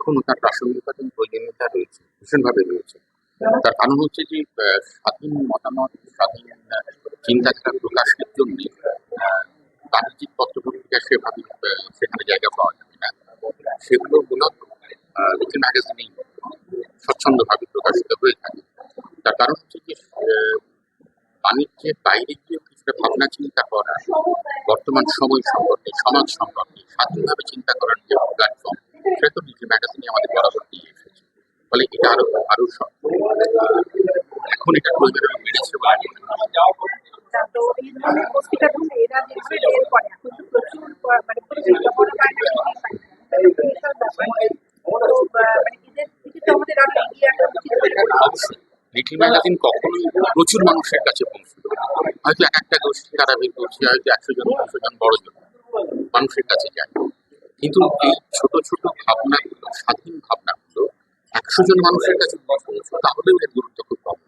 এখনো তার প্রাসঙ্গিকতা এবং প্রয়োজনীয়তা রয়েছে, ভীষণভাবে রয়েছে। তার কারণ হচ্ছে যে স্বাধীন মতামত, স্বাধীন চিন্তাধারা প্রকাশের জন্য বাণিজ্যিক পত্র-পত্রিকা সেভাবে সেখানে জায়গা পাওয়া যাবে না। সেগুলো মূলত লিটল ম্যাগাজিনেই স্বচ্ছন্দভাবে প্রকাশিত হয়ে থাকে। তার কারণ হচ্ছে যে বাণিজ্যের বাইরে গিয়ে কিছুটা ভাবনা চিন্তা করা, বর্তমান সময় সম্পর্কে, সমাজ সম্পর্কে স্বাধীনভাবে চিন্তা করার যে প্ল্যাটফর্ম, সেটা তো লিটল ম্যাগাজিনে আমাদের বরাবর দিয়ে এসেছে। ফলে এটা আরো এখন এটা প্রয়োজন বেড়েছে বলে তো এই ধরনের পত্রিকাগুলো এরা যেভাবে বের করে এখন তো প্রচুর মানে প্রতিযোগিতা বড় বাইরে বিশাল ব্যাপার। তো মানে এদের থেকে তো আমাদের আরো এগিয়ে আসা উচিত বলে মনে হয়। অবশ্যই লিটল ম্যাগাজিন কখনোই প্রচুর মানুষের কাছে পৌঁছবে না। হয়তো এক একটা গোষ্ঠী তারা বের করছে, হয়তো 100 জন 200 জন বড়জন মানুষের কাছে যায়। কিন্তু এই ছোট ছোট ভাবনাগুলো, স্বাধীন ভাবনাগুলো 100 জন মানুষের কাছে পৌঁছবে, তাহলেও এর গুরুত্ব খুব কম।